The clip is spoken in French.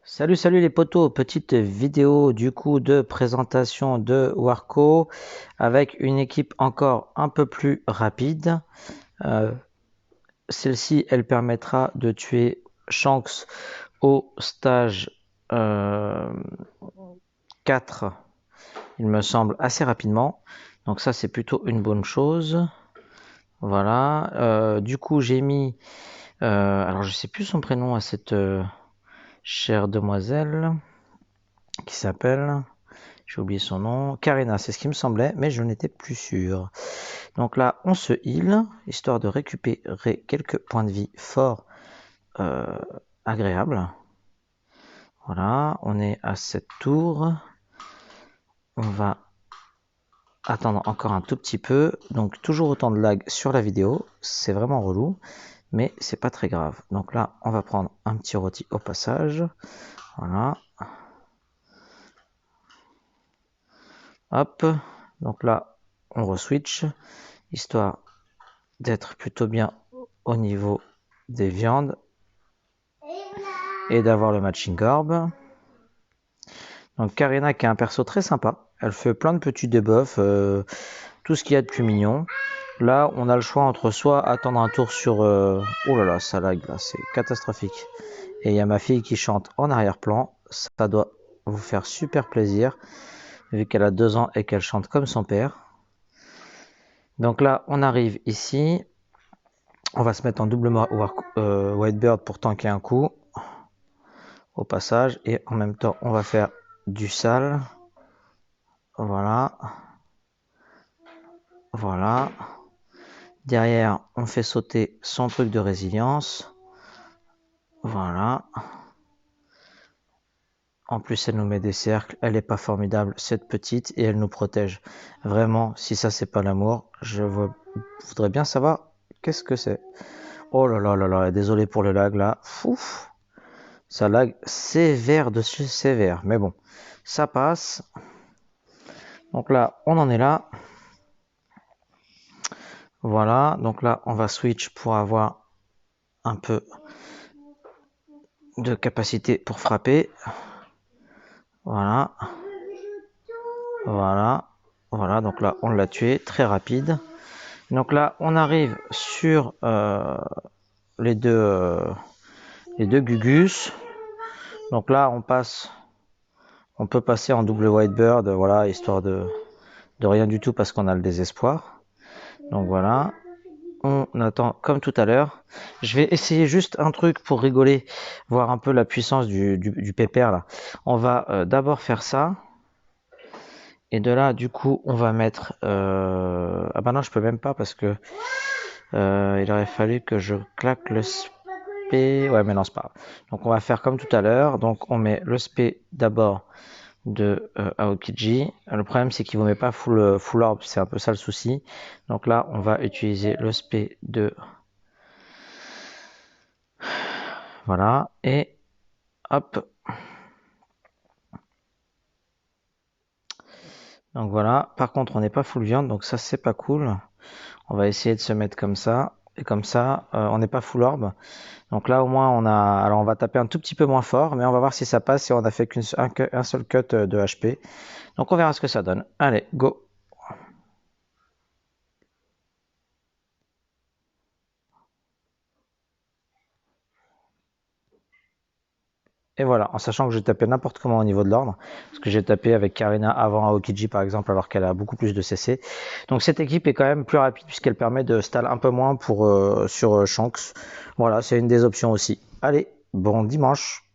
Salut les potos, petite vidéo du coup de présentation de Warco avec une équipe encore un peu plus rapide. Celle-ci, elle permettra de tuer Shanks au stage 4, il me semble, assez rapidement. Donc ça, c'est plutôt une bonne chose. Voilà. Du coup, j'ai mis... alors, je sais plus son prénom à cette chère demoiselle qui s'appelle... J'ai oublié son nom. Karina, c'est ce qui me semblait, mais je n'étais plus sûr. Donc là, on se heal, histoire de récupérer quelques points de vie forts agréables. Voilà, on est à cette tour. On va attendre encore un tout petit peu. Donc toujours autant de lag sur la vidéo. C'est vraiment relou, mais c'est pas très grave. Donc là, on va prendre un petit rôti au passage. Voilà. Hop. Donc là, on re-switch, histoire d'être plutôt bien au niveau des viandes et d'avoir le matching orb. Donc Karina qui est un perso très sympa, elle fait plein de petits debuffs, tout ce qu'il y a de plus mignon. Là on a le choix entre soit attendre un tour sur... Oh là là, ça lag là, c'est catastrophique. Et il y a ma fille qui chante en arrière-plan, ça doit vous faire super plaisir, vu qu'elle a 2 ans et qu'elle chante comme son père. Donc là on arrive ici, on va se mettre en double Whitebird pour tanker un coup au passage, et en même temps on va faire du sale. Voilà. Voilà. Derrière, on fait sauter son truc de résilience. Voilà. En plus, elle nous met des cercles. Elle est pas formidable, cette petite, et elle nous protège. Vraiment, si ça, c'est pas l'amour, je voudrais bien savoir qu'est-ce que c'est. Oh là là là là, désolé pour le lag là. Ouf. Ça lag sévère dessus sévère. Mais bon, ça passe. Donc là, on en est là. Voilà, donc là, on va switch pour avoir un peu de capacité pour frapper. Voilà. Voilà. Voilà, donc là, on l'a tué, très rapide. Donc là, on arrive sur les deux Gugus. Donc là, on peut passer en double Whitebird, voilà, histoire de rien du tout parce qu'on a le désespoir. Donc voilà. On attend comme tout à l'heure. Je vais essayer juste un truc pour rigoler, voir un peu la puissance du pépère là. On va d'abord faire ça. Et de là, du coup, on va mettre... Ah bah non, je peux même pas parce que il aurait fallu que je claque le spé. Ouais, mais non, c'est pas grave. Donc on va faire comme tout à l'heure. Donc on met le spé d'abord de Aokiji. Le problème, c'est qu'il ne vous met pas full orb, c'est un peu ça le souci. Donc là, on va utiliser le spé de... Voilà, et hop. Donc voilà, par contre, on n'est pas full viande, donc ça, c'est pas cool. On va essayer de se mettre comme ça. Et comme ça, on n'est pas full orb. Donc là, au moins, on a... Alors, on va taper un tout petit peu moins fort, mais on va voir si ça passe, si on a fait qu'un seul cut de HP. Donc, on verra ce que ça donne. Allez, go! Et voilà, en sachant que j'ai tapé n'importe comment au niveau de l'ordre, parce que j'ai tapé avec Karina avant Aokiji par exemple, alors qu'elle a beaucoup plus de CC. Donc cette équipe est quand même plus rapide puisqu'elle permet de stall un peu moins sur Shanks. Voilà, c'est une des options aussi. Allez, bon dimanche!